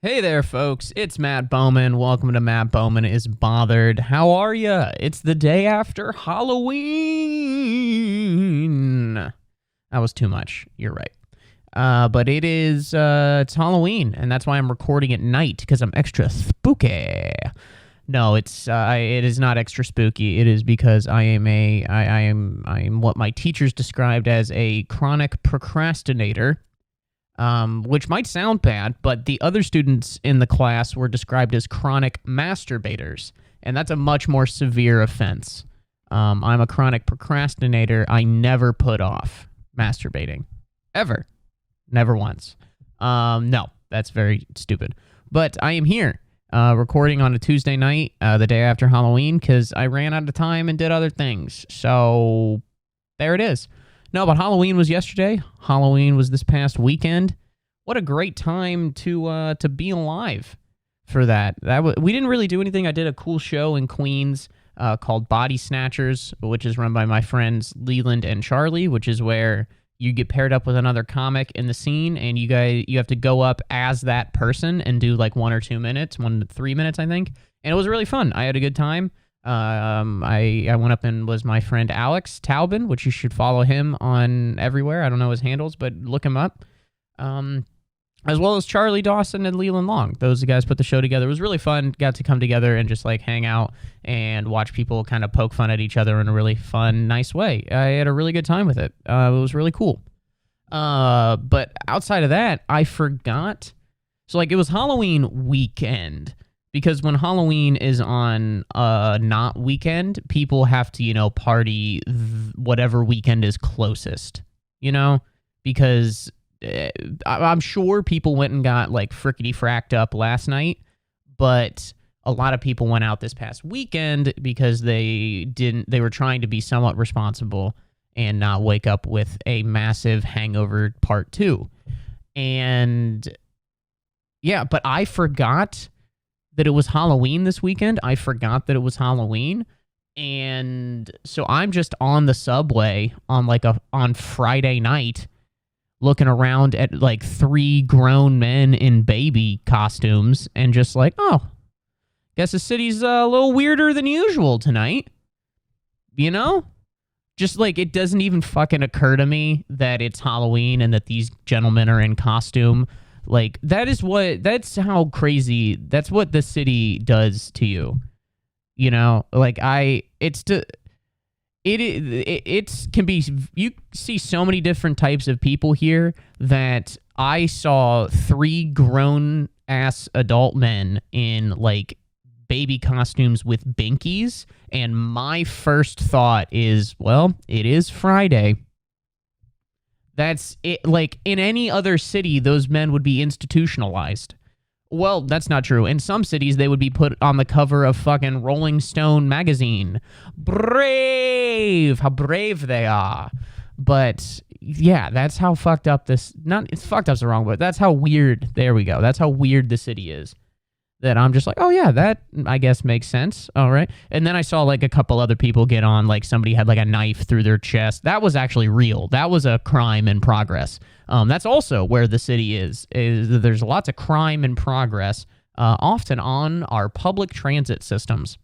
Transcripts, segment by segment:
Hey there, folks. It's Matt Bowman. Welcome to Matt Bowman is Bothered. How are ya? It's the day after Halloween. That was too much. You're right. But it's Halloween, and that's why I'm recording at night, because I'm extra spooky. No, it is not extra spooky. It is because I am what my teachers described as a chronic procrastinator. Which might sound bad, but the other students in the class were described as chronic masturbators, and that's a much more severe offense. I'm a chronic procrastinator. I never put off masturbating. Ever. Never once. No, that's very stupid. But I am here, recording on a Tuesday night, the day after Halloween, because I ran out of time and did other things. So, there it is. No, but Halloween was yesterday. Halloween was this past weekend. What a great time to be alive for that. We didn't really do anything. I did a cool show in Queens called Body Snatchers, which is run by my friends Leland and Charlie, which is where you get paired up with another comic in the scene, and you have to go up as that person and do like 1 or 2 minutes, 1 to 3 minutes, I think. And it was really fun. I had a good time. I went up and was my friend Alex Taubin, which you should follow him on everywhere. I don't know his handles, but look him up. As well as Charlie Dawson and Leland Long. Those guys put the show together. It was really fun. Got to come together and just like hang out and watch people kind of poke fun at each other in a really fun, nice way. I had a really good time with it. It was really cool. But outside of that, I forgot. So like it was Halloween weekend. Because when Halloween is on not weekend, people have to, party whatever weekend is closest, Because I'm sure people went and got, like, frickety-fracked up last night, but a lot of people went out this past weekend because they were trying to be somewhat responsible and not wake up with a massive hangover part 2. And, yeah, but I forgot that it was Halloween this weekend. I forgot that it was Halloween. And so I'm just on the subway on Friday night looking around at like 3 grown men in baby costumes and just like, oh, guess the city's a little weirder than usual tonight. Just like it doesn't even fucking occur to me that it's Halloween and that these gentlemen are in costume. Like, that's how crazy, that's what the city does to you. Like you see so many different types of people here that I saw 3 grown-ass adult men in, like, baby costumes with binkies, and my first thought is, well, it is Friday. That's it. Like, in any other city, those men would be institutionalized. Well, that's not true. In some cities, they would be put on the cover of fucking Rolling Stone magazine. Brave! How brave they are. But, yeah, that's how fucked up it's fucked up's the wrong word. That's how weird, there we go. That's how weird the city is. That I'm just like, oh yeah, that I guess makes sense. All right. And then I saw like a couple other people get on, like somebody had like a knife through their chest. That was actually real. That was a crime in progress. That's also where the city is there's lots of crime in progress, often on our public transit systems.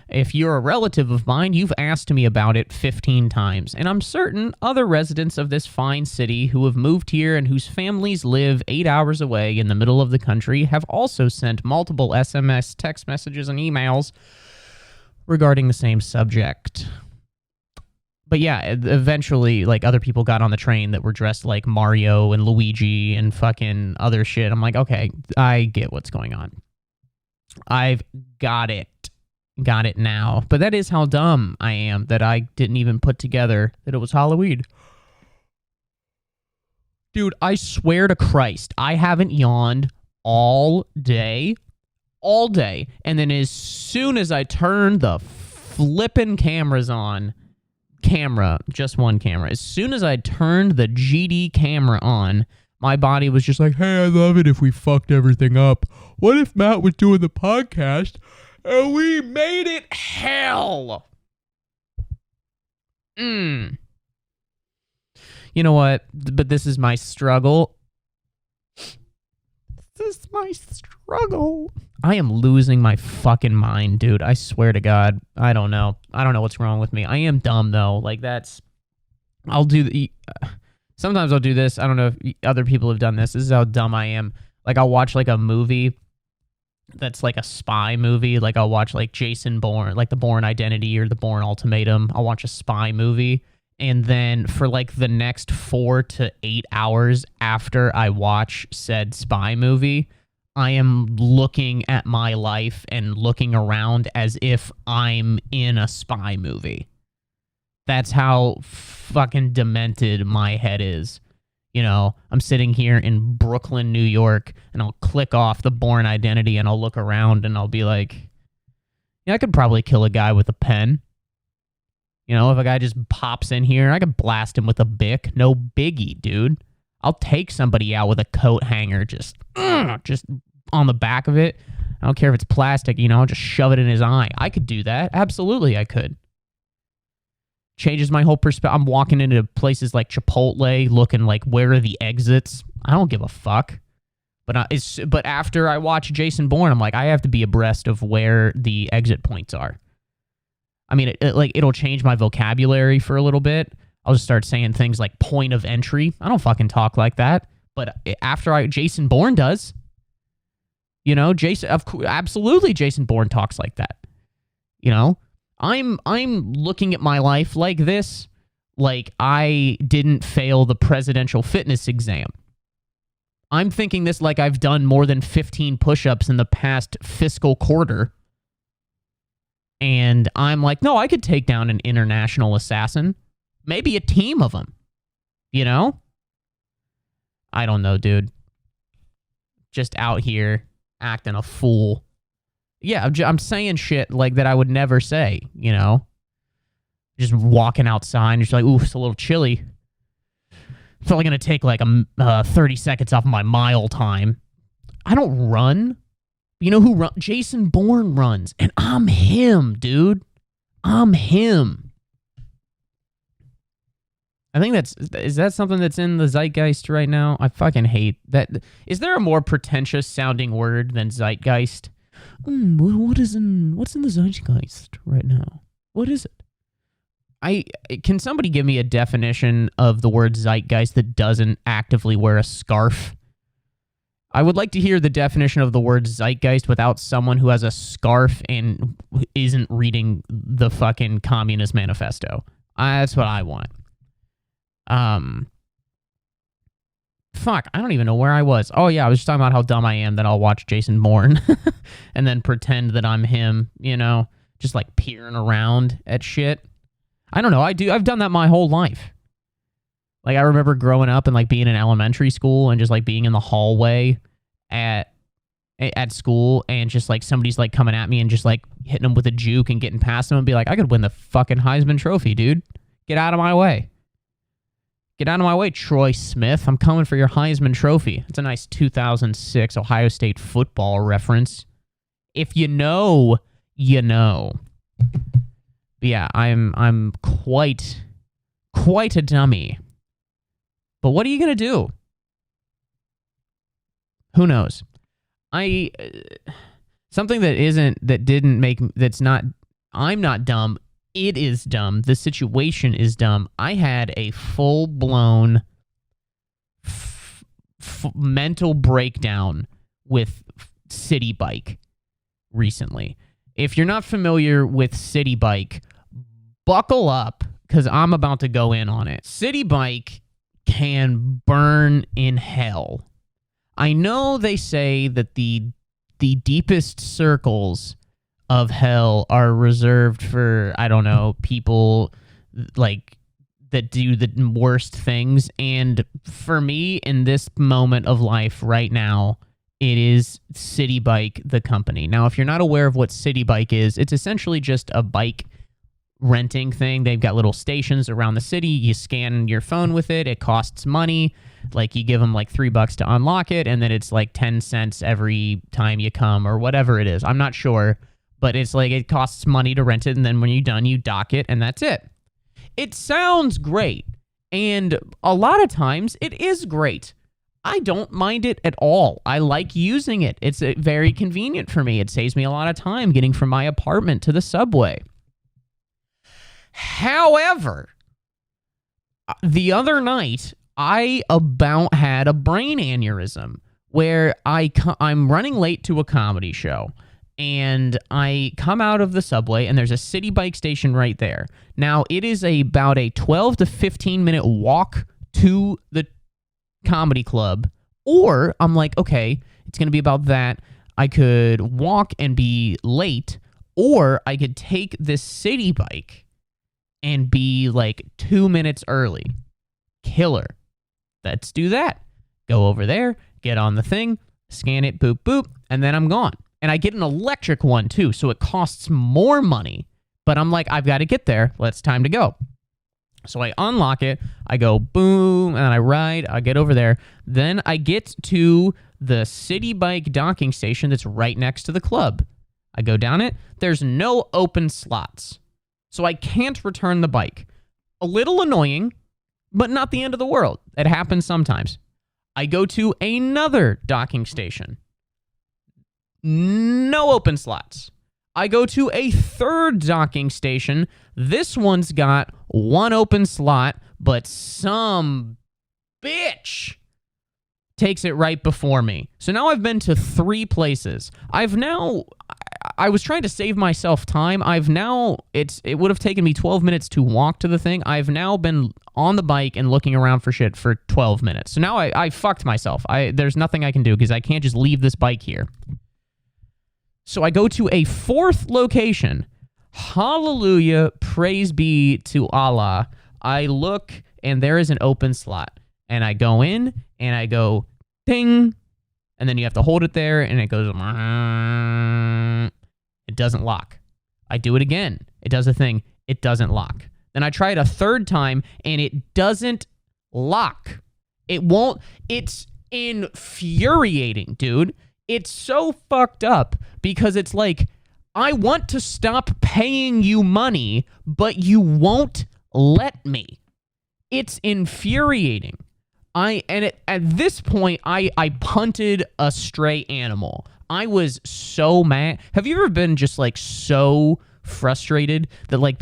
If you're a relative of mine, you've asked me about it 15 times, and I'm certain other residents of this fine city who have moved here and whose families live 8 hours away in the middle of the country have also sent multiple SMS, text messages, and emails regarding the same subject. But yeah, eventually, like, other people got on the train that were dressed like Mario and Luigi and fucking other shit. I'm like, okay, I get what's going on. I've got it. Got it now. But that is how dumb I am that I didn't even put together that it was Halloween. Dude, I swear to Christ, I haven't yawned all day. All day. And then as soon as I turned the flippin' cameras on, just one camera, as soon as I turned the GD camera on, my body was just like, hey, I love it if we fucked everything up. What if Matt was doing the podcast and we made it hell? You know what? But this is my struggle. is my struggle. I am losing my fucking mind, dude. I swear to God. I don't know. I don't know what's wrong with me. I am dumb, though. Like, sometimes I'll do this. I don't know if other people have done this. This is how dumb I am. Like, I'll watch, like, a movie that's, like, a spy movie. Like, I'll watch, like, Jason Bourne, like, the Bourne Identity or the Bourne Ultimatum. I'll watch a spy movie. And then for, like, the next 4 to 8 hours after I watch said spy movie, I am looking at my life and looking around as if I'm in a spy movie. That's how fucking demented my head is. You know, I'm sitting here in Brooklyn, New York, and I'll click off the Bourne Identity and I'll look around and I'll be like, yeah, I could probably kill a guy with a pen. You know, if a guy just pops in here, I could blast him with a Bic. No biggie, dude. I'll take somebody out with a coat hanger just on the back of it. I don't care if it's plastic, you know, I'll just shove it in his eye. I could do that. Absolutely, I could. Changes my whole perspective. I'm walking into places like Chipotle looking like, where are the exits? I don't give a fuck. But after I watch Jason Bourne, I'm like, I have to be abreast of where the exit points are. I mean, it'll change my vocabulary for a little bit. I'll just start saying things like point of entry. I don't fucking talk like that. But after Jason Bourne does, you know, absolutely Jason Bourne talks like that. You know, I'm looking at my life like this, like I didn't fail the presidential fitness exam. I'm thinking this like I've done more than 15 push-ups in the past fiscal quarter. And I'm like, no, I could take down an international assassin. Maybe a team of them. You know? I don't know, dude. Just out here acting a fool. Yeah, I'm saying shit like that I would never say, you know? Just walking outside and just like, ooh, it's a little chilly. It's only going to take like 30 seconds off my mile time. I don't run. You know who runs? Jason Bourne runs. And I'm him, dude. I'm him. I think is that something that's in the zeitgeist right now? I fucking hate that. Is there a more pretentious sounding word than zeitgeist? What's in the zeitgeist right now? What is it? Can somebody give me a definition of the word zeitgeist that doesn't actively wear a scarf? I would like to hear the definition of the word zeitgeist without someone who has a scarf and isn't reading the fucking Communist Manifesto. That's what I want. Fuck, I don't even know where I was. Oh yeah, I was just talking about how dumb I am that I'll watch Jason Bourne and then pretend that I'm him, you know, just like peering around at shit. I don't know, I've done that my whole life. Like, I remember growing up and, like, being in elementary school and just, like, being in the hallway at school and just, like, somebody's, like, coming at me and just, like, hitting them with a juke and getting past them and be like, I could win the fucking Heisman Trophy, dude. Get out of my way. Get out of my way, Troy Smith. I'm coming for your Heisman Trophy. It's a nice 2006 Ohio State football reference. If you know, you know. But yeah, I'm quite a dummy. But what are you going to do? Who knows? Something I'm not dumb. It is dumb. The situation is dumb. I had a full-blown mental breakdown with City Bike recently. If you're not familiar with City Bike, buckle up, because I'm about to go in on it. City Bike can burn in hell. I know they say that the deepest circles of hell are reserved for, I don't know, people like that do the worst things. And for me, in this moment of life right now, it is City Bike, the company. Now, if you're not aware of what City Bike is, it's essentially just a bike renting thing. They've got little stations around the city. You scan your phone with it. It costs money. Like, you give them like $3 to unlock it, and then it's like 10 cents every time you come or whatever it is. I'm not sure, but it's like it costs money to rent it, and then when you're done, you dock it, and that's it. It sounds great, and a lot of times it is great. I don't mind it at all. I like using it. It's very convenient for me. It saves me a lot of time getting from my apartment to the subway. However, the other night, I about had a brain aneurysm where I'm running late to a comedy show, and I come out of the subway, and there's a city bike station right there. Now, it is about a 12 to 15-minute walk to the comedy club, or I'm like, okay, it's going to be about that. I could walk and be late, or I could take this city bike and be like 2 minutes early. Killer. Let's do that. Go over there, get on the thing, scan it, boop, boop, and then I'm gone. And I get an electric one too, so it costs more money. But I'm like, I've got to get there. It's time to go. So I unlock it, I go boom, and I ride, I get over there. Then I get to the city bike docking station that's right next to the club. I go down it. There's no open slots. So I can't return the bike. A little annoying, but not the end of the world. It happens sometimes. I go to another docking station. No open slots. I go to a third docking station. This one's got one open slot, but some bitch takes it right before me. So now I've been to 3 places. I was trying to save myself time. It would have taken me 12 minutes to walk to the thing. I've now been on the bike and looking around for shit for 12 minutes. So now I fucked myself. There's nothing I can do because I can't just leave this bike here. So I go to a 4th location. Hallelujah, praise be to Allah. I look, and there is an open slot. And I go in, and I go, ding. And then you have to hold it there, and it goes, it doesn't lock. I do it again. It does a thing. It doesn't lock. Then I try it a 3rd time, and it doesn't lock. It won't. It's infuriating, dude. It's so fucked up because it's like, I want to stop paying you money, but you won't let me. It's infuriating. At this point, I punted a stray animal. I was so mad. Have you ever been just like so frustrated that like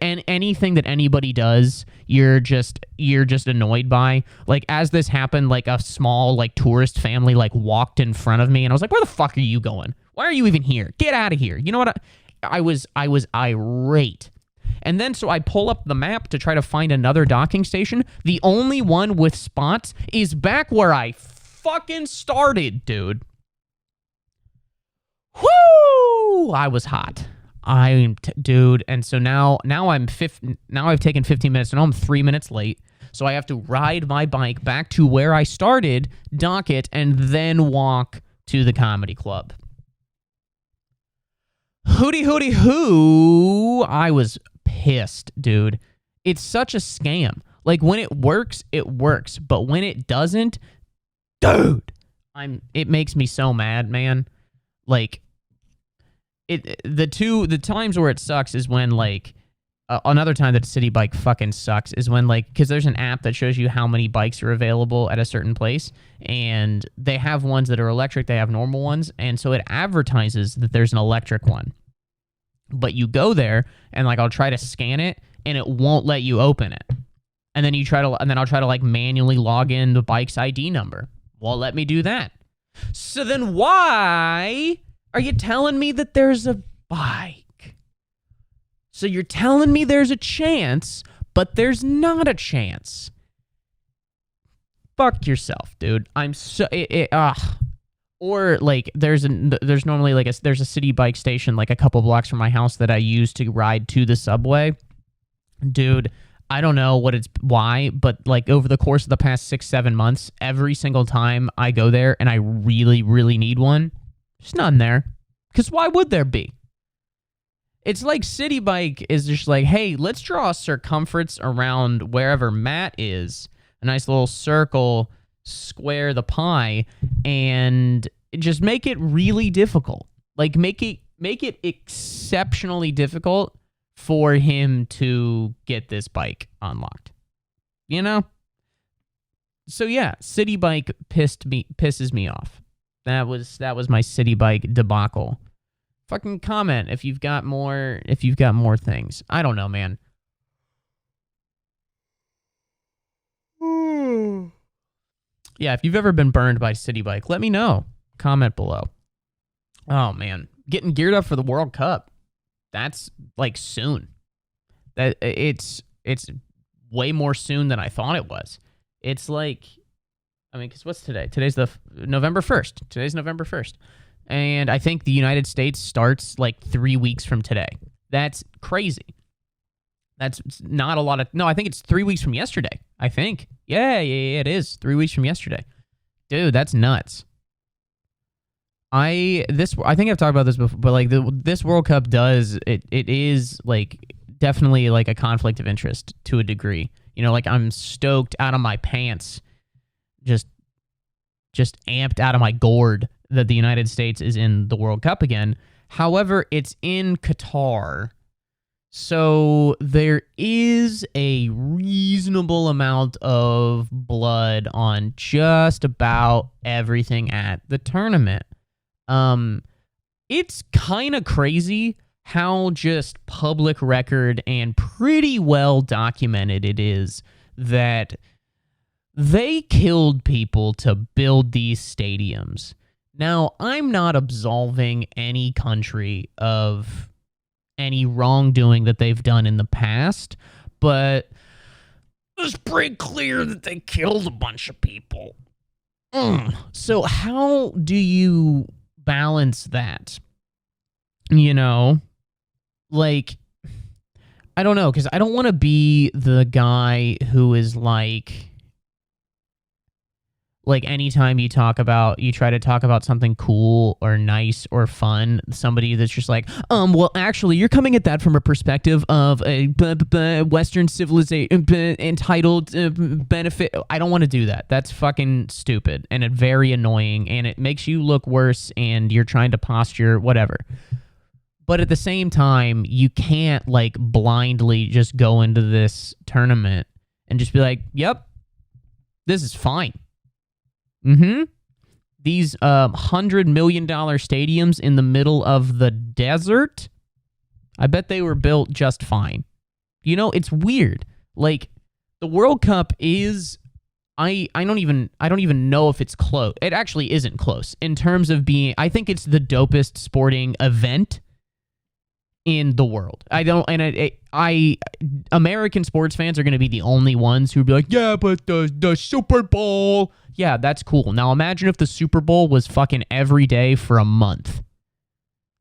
anything that anybody does, you're just annoyed by? Like, as this happened, like a small like tourist family like walked in front of me, and I was like, where the fuck are you going? Why are you even here? Get out of here. You know what? I was irate. And then so I pull up the map to try to find another docking station. The only one with spots is back where I fucking started, dude. Whoo! I was hot. Dude, and so now I've taken 15 minutes, and I'm 3 minutes late. So I have to ride my bike back to where I started, dock it, and then walk to the comedy club. Hooty hoo! I was pissed, dude. It's such a scam. Like, when it works, but when it doesn't, dude, it makes me so mad, man. Like, the times where it sucks is when, like, another time that City Bike fucking sucks is when, like, because there's an app that shows you how many bikes are available at a certain place, and they have ones that are electric, they have normal ones, and so it advertises that there's an electric one. But you go there, and, like, I'll try to scan it, and it won't let you open it. And then I'll try to, like, manually log in the bike's ID number. Won't let me do that. So then why are you telling me that there's a bike? So you're telling me there's a chance, but there's not a chance. Fuck yourself, dude. I'm so... Or, like, there's normally, like, there's a city bike station, like, a couple blocks from my house that I use to ride to the subway. Dude, I don't know why, but, like, over the course of the past 6-7 months, every single time I go there and I really, really need one, there's none there. Because why would there be? It's like City Bike is just like, hey, let's draw a circumference around wherever Matt is. A nice little circle, square the pie, and just make it really difficult. Like, make it exceptionally difficult for him to get this bike unlocked. You know? So yeah, City Bike pisses me off. That was my City Bike debacle. Fucking comment if you've got more things. I don't know, man. Yeah, if you've ever been burned by City Bike, let me know. Comment below. Oh man, getting geared up for the World Cup. That's like soon. That it's way more soon than I thought it was. It's like, I mean, because what's today? Today's the November 1st. Today's November 1st. And I think the United States starts like 3 weeks from today. That's crazy. That's not a lot of... No, I think it's 3 weeks from yesterday. I think. Yeah, it is. 3 weeks from yesterday. Dude, that's nuts. I think I've talked about this before, but like this World Cup it is like definitely like a conflict of interest to a degree. You know, like I'm stoked out of my pants, just amped out of my gourd that the United States is in the World Cup again. However, it's in Qatar, so there is a reasonable amount of blood on just about everything at the tournament. It's kind of crazy how just public record and pretty well documented it is that they killed people to build these stadiums. Now, I'm not absolving any country of any wrongdoing that they've done in the past, but it's pretty clear that they killed a bunch of people. So how do you balance that? You know, like, I don't know, because I don't want to be the guy who is like anytime you try to talk about something cool or nice or fun, somebody that's just like, well, actually, you're coming at that from a perspective of a Western civilization entitled benefit. I don't want to do that. That's fucking stupid and it's very annoying and it makes you look worse and you're trying to posture, whatever. But at the same time, you can't like blindly just go into this tournament and just be like, yep, this is fine. These $100 million stadiums in the middle of the desert, I bet they were built just fine. You know, it's weird. Like, the World Cup is... I don't even know if it's close. It actually isn't close in terms of being... I think it's the dopest sporting event in the world. American sports fans are going to be the only ones who be like, yeah, but the Super Bowl... Yeah, that's cool. Now imagine if the Super Bowl was fucking every day for a month.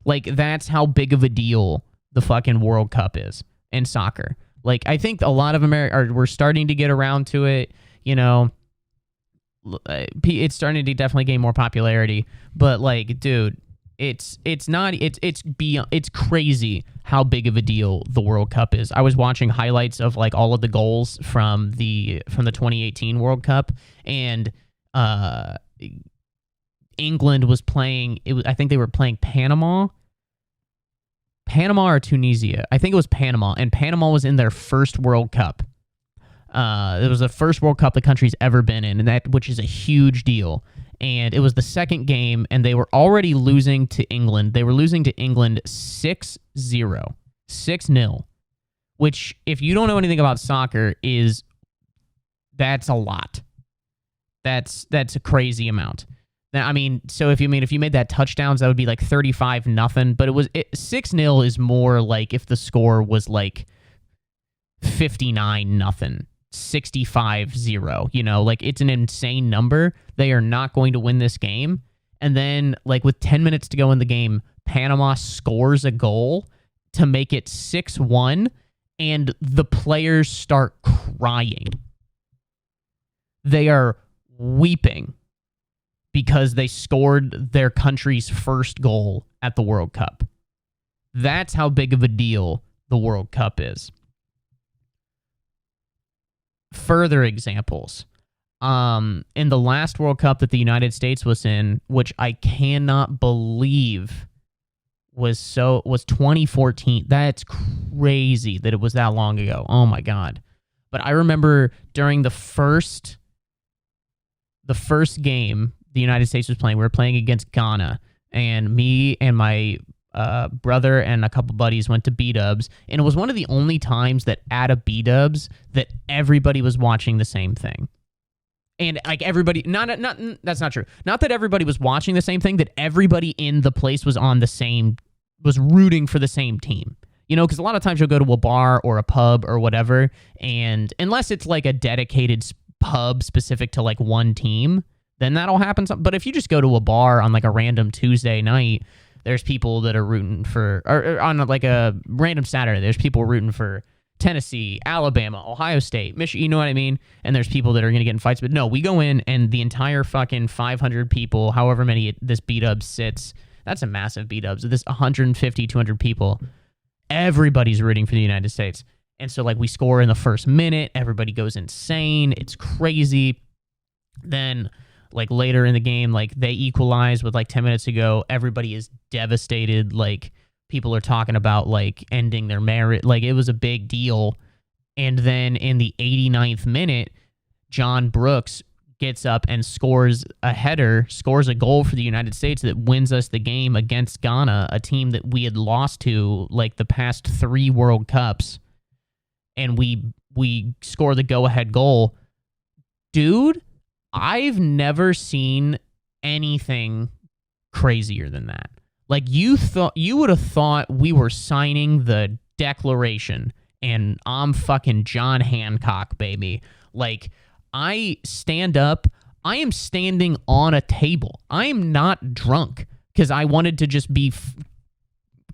Like, that's how big of a deal the fucking World Cup is in soccer. Like, I think a lot of we're starting to get around to it, you know. It's starting to definitely gain more popularity, but like, dude, it's crazy how big of a deal the World Cup is. I was watching highlights of like all of the goals from the 2018 World Cup, and England was playing. I think they were playing Panama or Tunisia. I think it was Panama, and Panama was in their first World Cup. It was the first World Cup the country's ever been in, which is a huge deal. And it was the second game, and they were already losing to England. They were losing to England 6-0, 6-0, which, if you don't know anything about soccer, that's a lot. That's a crazy amount. Now, I mean, so if you made that touchdowns, that would be like 35-0. But 6-0 is more like if the score was like 59-0. 65-0, you know, like it's an insane number. They are not going to win this game. And then, like, with 10 minutes to go in the game, Panama scores a goal to make it 6-1, and the players start crying. They are weeping because they scored their country's first goal at the World Cup. That's how big of a deal the World Cup is. Further examples. In the last World Cup that the United States was in, which I cannot believe was 2014. That's crazy that it was that long ago. Oh my God. But I remember during the first the first game the United States was playing, we were playing against Ghana, and me and my brother and a couple buddies went to B-dubs, and it was one of the only times that at a B-dubs that everybody was watching the same thing. And like everybody, not that's not true. Not that everybody was watching the same thing, that everybody in the place was was rooting for the same team. You know, because a lot of times you'll go to a bar or a pub or whatever, and unless it's like a dedicated pub specific to like one team, then that'll happen. But if you just go to a bar on like a random Tuesday night, there's people that are rooting for, or on like a random Saturday, there's people rooting for Tennessee, Alabama, Ohio State, Michigan, you know what I mean? And there's people that are going to get in fights. But no, we go in and the entire fucking 500 people, however many this B-dub sits, that's a massive B-dubs. This 150, 200 people, everybody's rooting for the United States. And so like we score in the first minute, everybody goes insane. It's crazy. Then like later in the game, like they equalize with like 10 minutes to go. Everybody is devastated. Like, people are talking about like ending their marriage. Like it was a big deal. And then in the 89th minute, John Brooks gets up and scores a goal for the United States that wins us the game against Ghana, a team that we had lost to like the past 3 World Cups. And we score the go-ahead goal. Dude, I've never seen anything crazier than that. Like you would have thought we were signing the Declaration and I'm fucking John Hancock, baby. Like I stand up, I am standing on a table. I am not drunk because I wanted to just be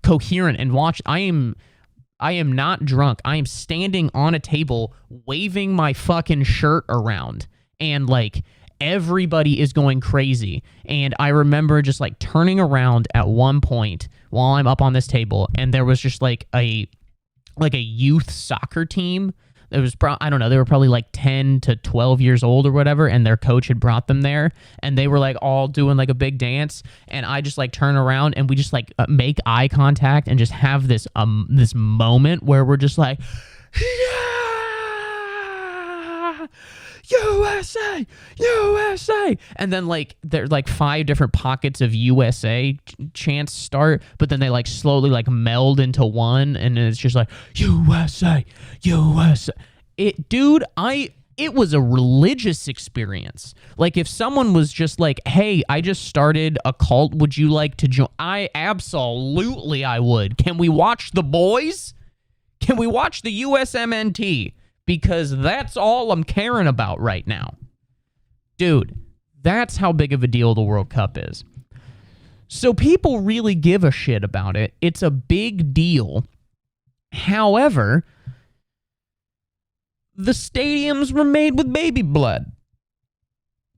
coherent and watch. I am not drunk. I am standing on a table waving my fucking shirt around and like everybody is going crazy. And I remember just like turning around at one point while I'm up on this table, and there was just like a youth soccer team. It was I don't know, they were probably like 10 to 12 years old or whatever, and their coach had brought them there, and they were like all doing like a big dance, and I just like turn around and we just like make eye contact and just have this moment where we're just like, yeah! USA, USA, and then like there's like 5 different pockets of USA chants start, but then they like slowly like meld into one, and it's just like USA, USA. It was a religious experience. Like if someone was just like, hey, I just started a cult, would you like to join? I would. Can we watch The Boys? Can we watch the USMNT? Because that's all I'm caring about right now. Dude, that's how big of a deal the World Cup is. So people really give a shit about it. It's a big deal. However, the stadiums were made with baby blood.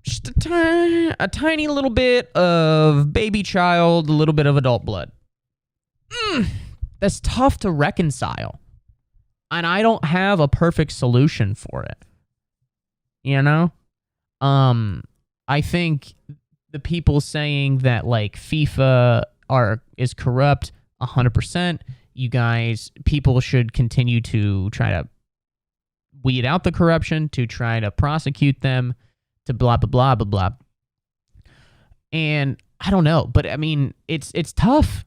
Just a tiny little bit of baby child, a little bit of adult blood. That's tough to reconcile. And I don't have a perfect solution for it. You know? I think the people saying that like FIFA is corrupt 100%. You guys, people should continue to try to weed out the corruption, to try to prosecute them, to blah blah blah blah blah. And I don't know, but I mean, it's tough.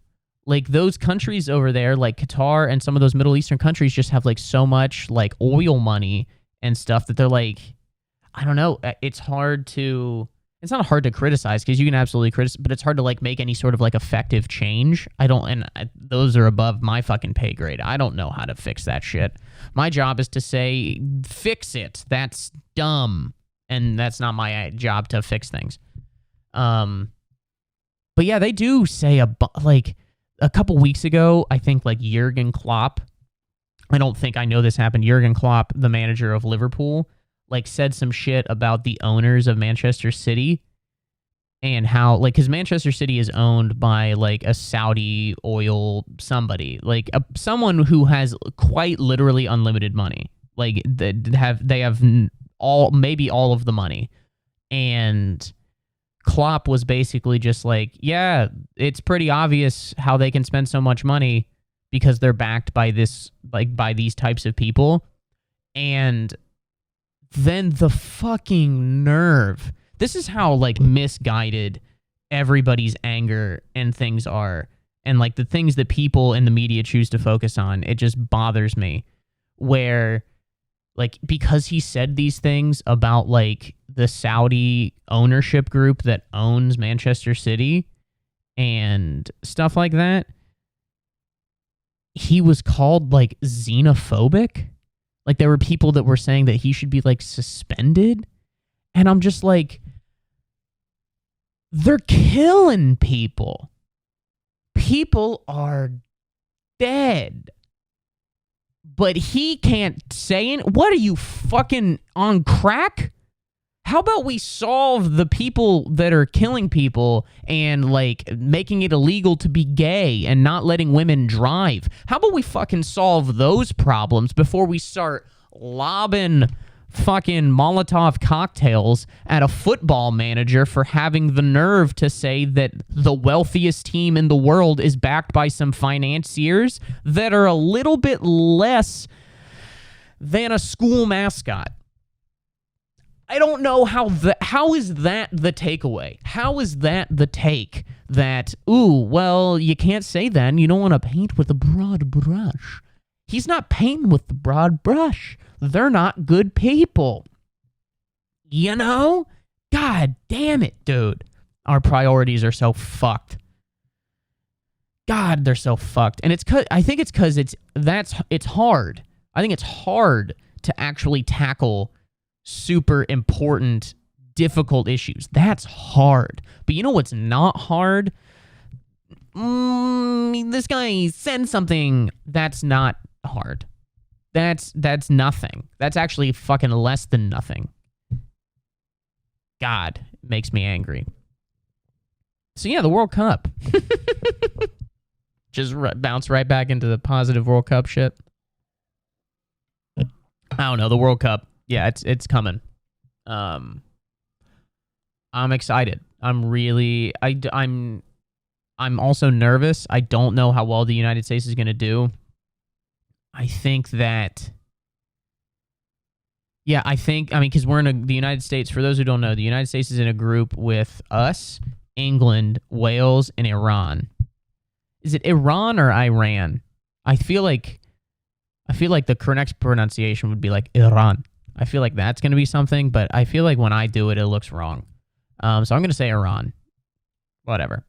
Like those countries over there, like Qatar and some of those Middle Eastern countries just have like so much like oil money and stuff that they're like, I don't know. It's not hard to criticize because you can absolutely criticize, but it's hard to like make any sort of like effective change. Those are above my fucking pay grade. I don't know how to fix that shit. My job is to say, fix it. That's dumb. And that's not my job to fix things. But yeah, they do say a couple weeks ago, I think like Jurgen Klopp, I don't think I know this happened. Jurgen Klopp, the manager of Liverpool, like said some shit about the owners of Manchester City and how like, cause Manchester City is owned by like a Saudi oil somebody, like someone who has quite literally unlimited money. Like they have maybe all of the money. And Klopp was basically just like, yeah, it's pretty obvious how they can spend so much money because they're backed by this, like by these types of people. And then the fucking nerve This is how like misguided everybody's anger and things are, and like the things that people in the media choose to focus on. It just bothers me where like because he said these things about like the Saudi ownership group that owns Manchester City and stuff like that, he was called like xenophobic. Like there were people that were saying that he should be like suspended. And I'm just like, they're killing people. People are dead. But he can't say it. What are you, fucking on crack? How about we solve the people that are killing people and like making it illegal to be gay and not letting women drive? How about we fucking solve those problems before we start lobbing fucking Molotov cocktails at a football manager for having the nerve to say that the wealthiest team in the world is backed by some financiers that are a little bit less than a school mascot? I don't know how is that the takeaway? How is that the take that, ooh, well, you can't say that and you don't want to paint with a broad brush. He's not painting with the broad brush. They're not good people. You know? God damn it, dude. Our priorities are so fucked. God, they're so fucked. And I think it's because it's hard. I think it's hard to actually tackle super important, difficult issues. That's hard. But you know what's not hard? This guy said something that's not hard. That's nothing. That's actually fucking less than nothing. God, it makes me angry. So yeah, the World Cup. Just bounce right back into the positive World Cup shit. I don't know, the World Cup. Yeah, it's coming. I'm excited. I'm also nervous. I don't know how well the United States is going to do. I think that, because we're in the United States, for those who don't know, the United States is in a group with us, England, Wales, and Iran. Is it Iran or Iran? I feel like the correct pronunciation would be like Iran. I feel like that's going to be something, but I feel like when I do it, it looks wrong. So I'm going to say Iran. Whatever.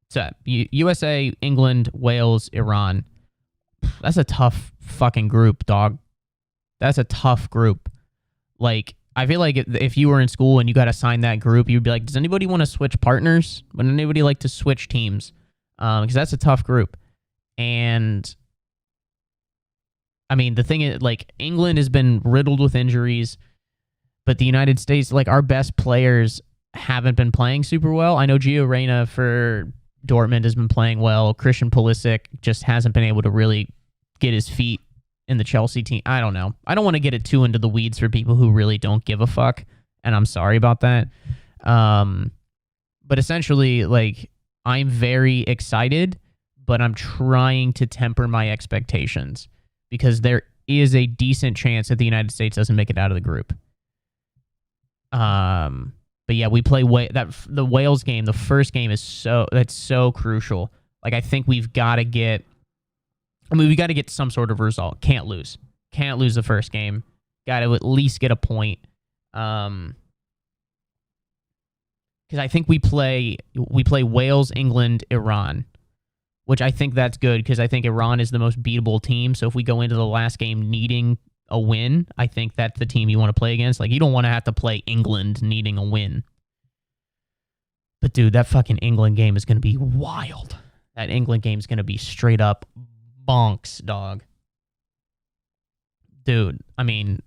So USA, England, Wales, Iran. That's a tough fucking group, dog. That's a tough group. Like, I feel like if you were in school and you got assigned that group, you'd be like, does anybody want to switch partners? Would anybody like to switch teams? Because that's a tough group. And I mean, the thing is, like, England has been riddled with injuries, but the United States, like, our best players haven't been playing super well. I know Gio Reyna for Dortmund has been playing well. Christian Pulisic just hasn't been able to really get his feet in the Chelsea team. I don't know. I don't want to get it too into the weeds for people who really don't give a fuck, and I'm sorry about that. But essentially, like, I'm very excited, but I'm trying to temper my expectations because there is a decent chance that the United States doesn't make it out of the group. But yeah, we play the Wales game. The first game is so crucial. Like, I think we've got to get. We got to get some sort of result. Can't lose the first game. Got to at least get a point. Because I think we play Wales, England, Iran, which I think that's good because I think Iran is the most beatable team. So if we go into the last game needing a win, I think that's the team you want to play against. Like, you don't want to have to play England needing a win. But dude, that fucking England game is going to be wild. That England game is going to be straight up bonks, dog. Dude, I mean,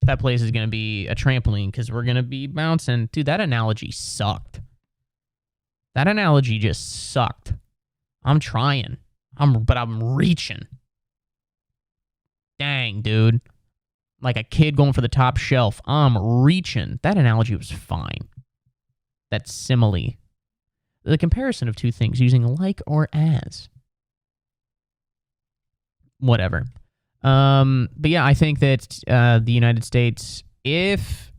that place is going to be a trampoline because we're going to be bouncing. Dude, that analogy sucked. That analogy just sucked. I'm trying. But I'm reaching. Dang, dude. Like a kid going for the top shelf. I'm reaching. That analogy was fine. That simile. The comparison of two things using like or as. Whatever. But yeah, I think that the United States if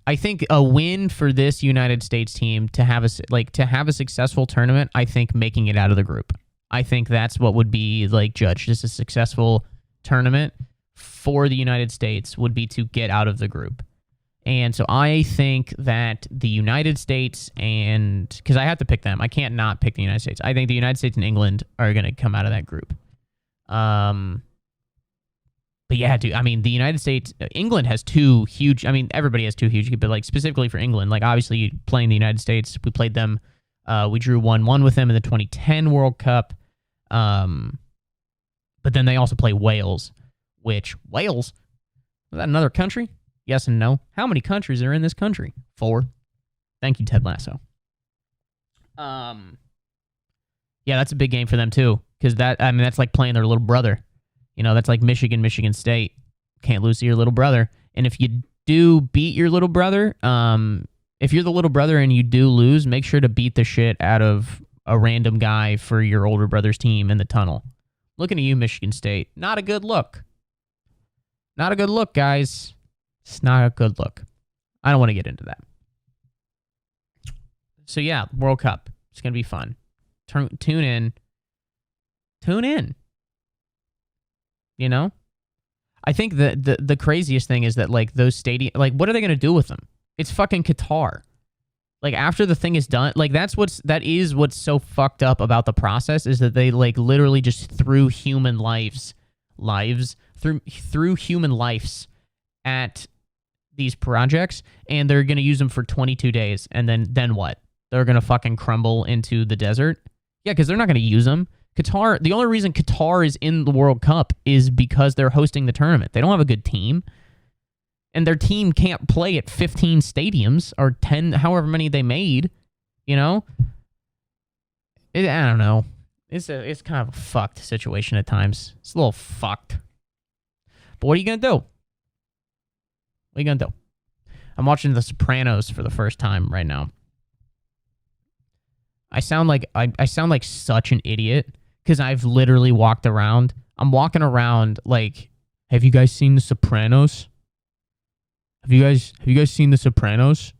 I think a win for this United States team to have a successful tournament, I think making it out of the group. I think that's what would be like judged as a successful tournament for the United States would be to get out of the group. And so I think that the United States because I have to pick them. I can't not pick the United States. I think the United States and England are going to come out of that group. But yeah, dude, I mean, the United States, England has two huge, I mean, everybody has two huge, but like specifically for England, like obviously playing the United States, we played them, we drew 1-1 with them in the 2010 World Cup. But then they also play Wales, which, Wales? Is that another country? Yes and no. How many countries are in this country? 4. Thank you, Ted Lasso. Yeah, that's a big game for them too, because that's like playing their little brother. You know, that's like Michigan State. Can't lose to your little brother. And if you do beat your little brother, if you're the little brother and you do lose, make sure to beat the shit out of a random guy for your older brother's team in the tunnel. Looking at you, Michigan State. Not a good look. Not a good look, guys. It's not a good look. I don't want to get into that. So yeah, World Cup. It's going to be fun. Tune in. Tune in. You know? I think the craziest thing is that, like, those stadium, like, what are they going to do with them? It's fucking Qatar. Like, after the thing is done, like, that is what's so fucked up about the process is that they, like, literally just threw human lives through human lives at these projects, and they're going to use them for 22 days, and then what? They're going to fucking crumble into the desert? Yeah, because they're not going to use them. Qatar, the only reason Qatar is in the World Cup is because they're hosting the tournament. They don't have a good team. And their team can't play at 15 stadiums or 10, however many they made, you know? I don't know. It's kind of a fucked situation at times. It's a little fucked. But what are you going to do? What are you going to do? I'm watching The Sopranos for the first time right now. I sound like such an idiot because I've literally walked around. I'm walking around like, have you guys seen The Sopranos? Have you guys seen The Sopranos?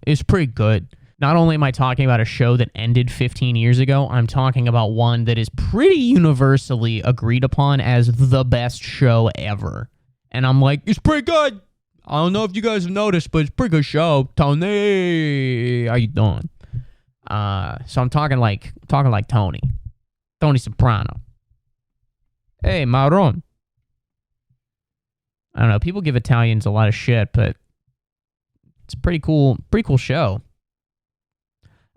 It's pretty good. Not only am I talking about a show that ended 15 years ago, I'm talking about one that is pretty universally agreed upon as the best show ever. And I'm like, it's pretty good. I don't know if you guys have noticed, but it's a pretty good show. Tony, how you doing? So I'm talking like Tony Soprano. Hey, Maron. I don't know. People give Italians a lot of shit, but it's a pretty cool show.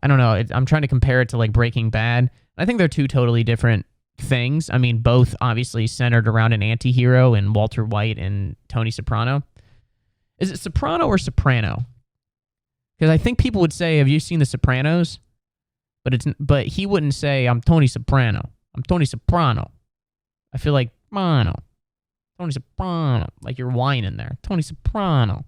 I don't know. I'm trying to compare it to like Breaking Bad. I think they're two totally different things. I mean, both obviously centered around an anti-hero in Walter White and Tony Soprano. Is it Soprano or Soprano? Because I think people would say, have you seen The Sopranos? But he wouldn't say, I'm Tony Soprano. I'm Tony Soprano. I feel like, Mano. Tony Soprano. Like you're whining there. Tony Soprano.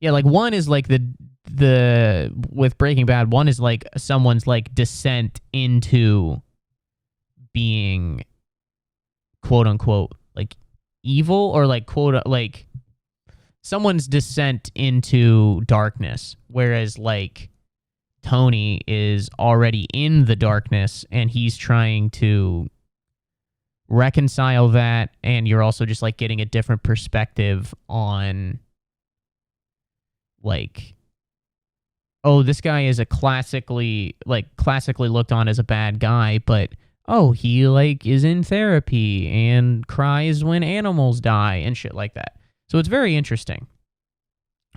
Yeah, like one is like the with Breaking Bad, one is like someone's like descent into being quote unquote like evil or like quote like someone's descent into darkness, whereas like Tony is already in the darkness and he's trying to reconcile that, and you're also just like getting a different perspective on like, oh, this guy is a classically looked on as a bad guy, but oh, he like is in therapy and cries when animals die and shit like that. So it's very interesting.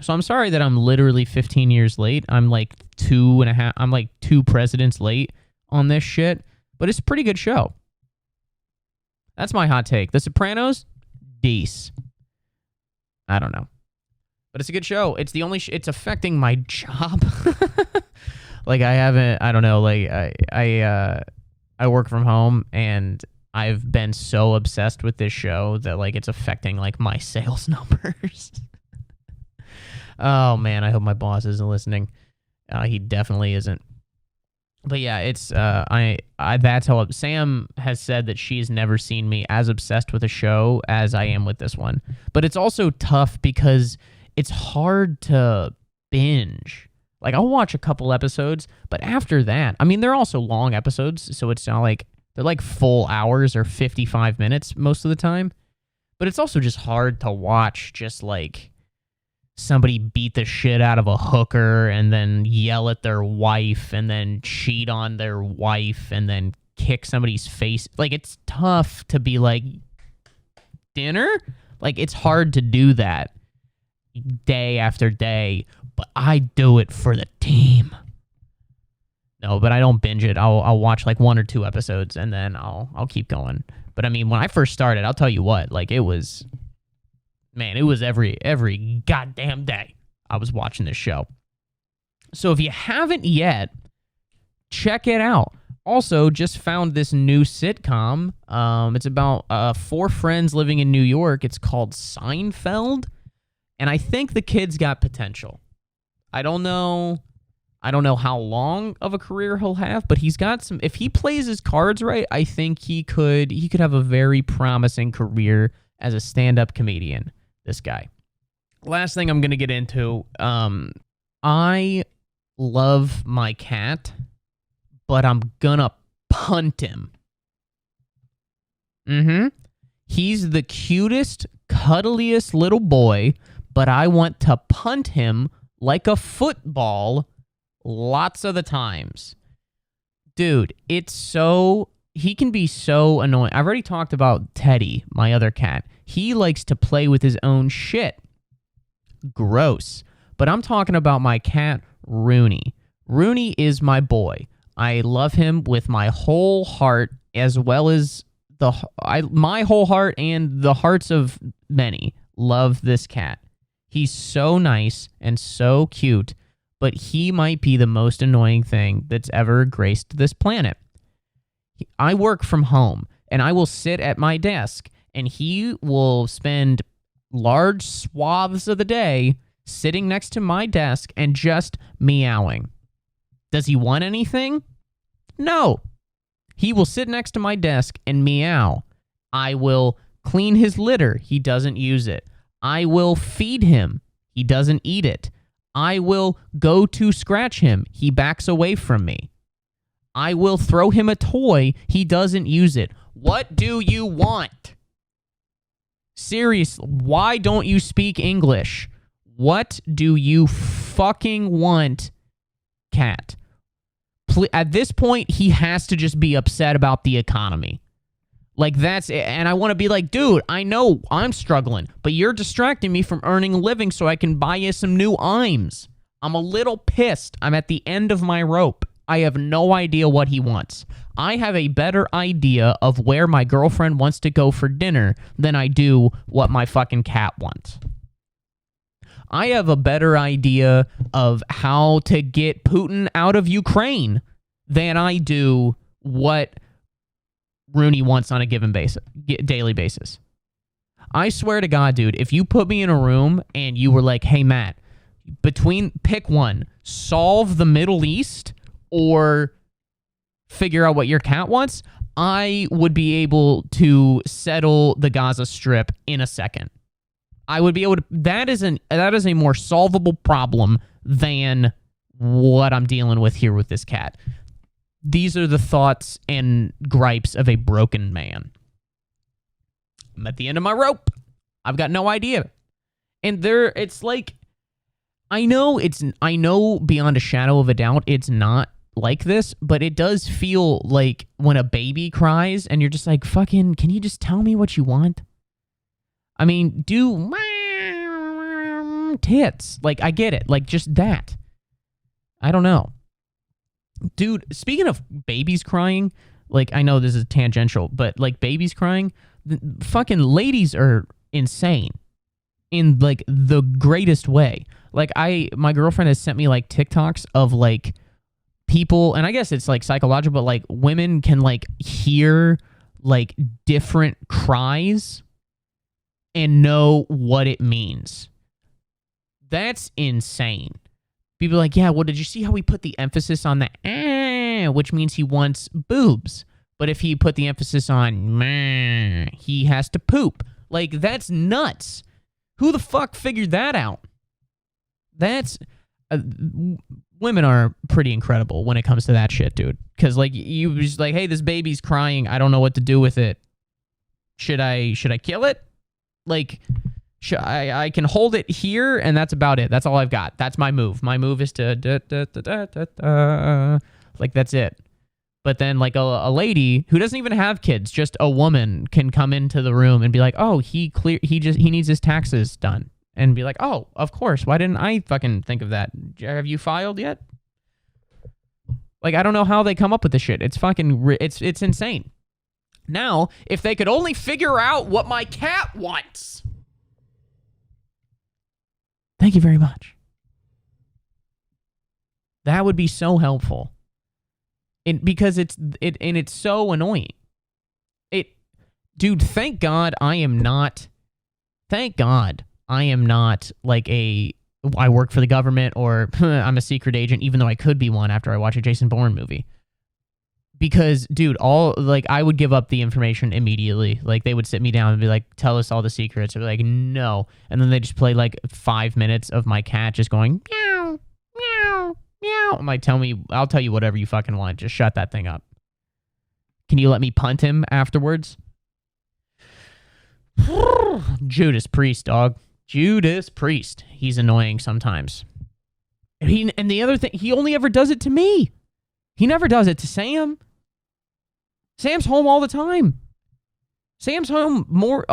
So I'm sorry that I'm literally 15 years late. I'm like 2 presidents late on this shit, but it's a pretty good show. That's my hot take. The Sopranos, decent. I don't know. But it's a good show. It's the only it's affecting my job. Like I don't know, like I work from home and I've been so obsessed with this show that like it's affecting like my sales numbers. Oh man, I hope my boss isn't listening. He definitely isn't. But yeah, it's I that's how Sam has said that she's never seen me as obsessed with a show as I am with this one. But it's also tough because it's hard to binge. Like I'll watch a couple episodes, but after that, I mean they're also long episodes, so it's not like they're like full hours or 55 minutes most of the time. But it's also just hard to watch just like somebody beat the shit out of a hooker and then yell at their wife and then cheat on their wife and then kick somebody's face. Like, it's tough to be like, dinner? Like, it's hard to do that day after day, but I do it for the team. No, but I don't binge it. I'll watch like 1 or 2 episodes and then I'll keep going. But I mean, when I first started, I'll tell you what, like it was every goddamn day I was watching this show. So if you haven't yet, check it out. Also, just found this new sitcom. It's about 4 friends living in New York. It's called Seinfeld. And I think the kid's got potential. I don't know how long of a career he'll have, but he's got some. If he plays his cards right, I think he could have a very promising career as a stand-up comedian. This guy. Last thing I'm going to get into, I love my cat, but I'm going to punt him. He's the cutest, cuddliest little boy, but I want to punt him like a football lots of the times. Dude, he can be so annoying. I've already talked about Teddy, my other cat. He likes to play with his own shit. Gross. But I'm talking about my cat, Rooney. Rooney is my boy. I love him with my whole heart, as well as my whole heart and the hearts of many love this cat. He's so nice and so cute, but he might be the most annoying thing that's ever graced this planet. I work from home, and I will sit at my desk, and he will spend large swaths of the day sitting next to my desk and just meowing. Does he want anything? No. He will sit next to my desk and meow. I will clean his litter. He doesn't use it. I will feed him. He doesn't eat it. I will go to scratch him. He backs away from me. I will throw him a toy. He doesn't use it. What do you want? Seriously, why don't you speak English? What do you fucking want, cat? At this point, he has to just be upset about the economy. Like, that's it. And I want to be like, dude, I know I'm struggling, but you're distracting me from earning a living so I can buy you some new Iams. I'm a little pissed. I'm at the end of my rope. I have no idea what he wants. I have a better idea of where my girlfriend wants to go for dinner than I do what my fucking cat wants. I have a better idea of how to get Putin out of Ukraine than I do what Rooney wants on a given daily basis. I swear to God, dude, if you put me in a room and you were like, hey, Matt, pick one, solve the Middle East or figure out what your cat wants, I would be able to settle the Gaza Strip in a second. I would be able to. That is a more solvable problem than what I'm dealing with here with this cat. These are the thoughts and gripes of a broken man. I'm at the end of my rope. I've got no idea. And it's like, I know beyond a shadow of a doubt, it's not like this, but it does feel like when a baby cries and you're just like, fucking, can you just tell me what you want? I mean, do tits. Like, I get it. Like, just that. I don't know. Dude, speaking of babies crying, like, I know this is tangential, but, like, babies crying, fucking ladies are insane in, like, the greatest way. Like, my girlfriend has sent me, like, TikToks of, like, people, and I guess it's, like, psychological, but, like, women can, like, hear, like, different cries and know what it means. That's insane. People are like, yeah, well, did you see how we put the emphasis on the meh, which means he wants boobs. But if he put the emphasis on meh, he has to poop. Like, that's nuts. Who the fuck figured that out? That's... women are pretty incredible when it comes to that shit, dude. Because, like, you just like, hey, this baby's crying. I don't know what to do with it. Should I kill it? Like, I can hold it here, and that's about it. That's all I've got. That's my move. My move is to like, that's it. But then, like, a lady who doesn't even have kids, just a woman, can come into the room and be like, oh, he needs his taxes done. And be like, oh, of course. Why didn't I fucking think of that? Have you filed yet? Like, I don't know how they come up with this shit. It's fucking, it's insane. Now, if they could only figure out what my cat wants. Thank you very much. That would be so helpful. Because it's so annoying. Dude, thank God I am not like I work for the government or I'm a secret agent, even though I could be one after I watch a Jason Bourne movie. Because, dude, I would give up the information immediately. Like, they would sit me down and be like, tell us all the secrets. I'd be like, no. And then they just play like 5 minutes of my cat just going, meow, meow, meow. I'm like, I'll tell you whatever you fucking want. Just shut that thing up. Can you let me punt him afterwards? Judas Priest, dog. Judas Priest. He's annoying sometimes. And the other thing, he only ever does it to me. He never does it to Sam. Sam's home all the time. Sam's home more.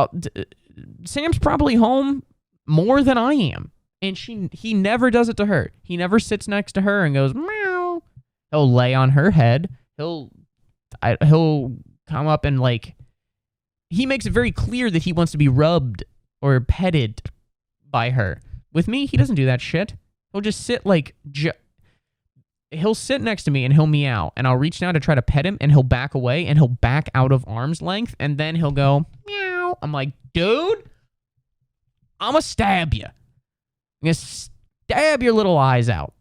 Sam's probably home more than I am. And he never does it to her. He never sits next to her and goes, meow. He'll lay on her head. He'll come up and, like, he makes it very clear that he wants to be rubbed or petted by her. With me, he doesn't do that shit. He'll just sit like... he'll sit next to me and he'll meow. And I'll reach down to try to pet him and he'll back away and he'll back out of arm's length. And then he'll go, meow. I'm like, dude, I'm going to stab you. I'm going to stab your little eyes out.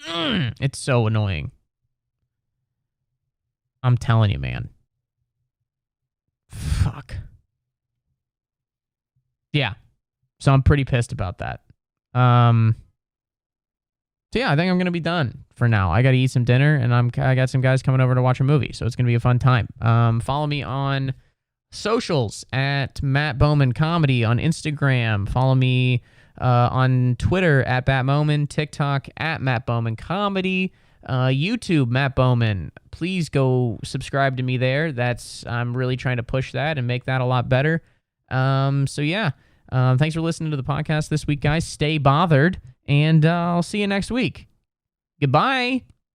It's so annoying. I'm telling you, man. Fuck. Yeah. So I'm pretty pissed about that. So yeah, I think I'm going to be done for now. I got to eat some dinner and I got some guys coming over to watch a movie. So it's going to be a fun time. Follow me on socials at Matt Bowman Comedy on Instagram. Follow me on Twitter at Batmoman, TikTok at Matt Bowman Comedy, YouTube Matt Bowman. Please go subscribe to me there. I'm really trying to push that and make that a lot better. So yeah, thanks for listening to the podcast this week, guys. Stay bothered, and I'll see you next week. Goodbye.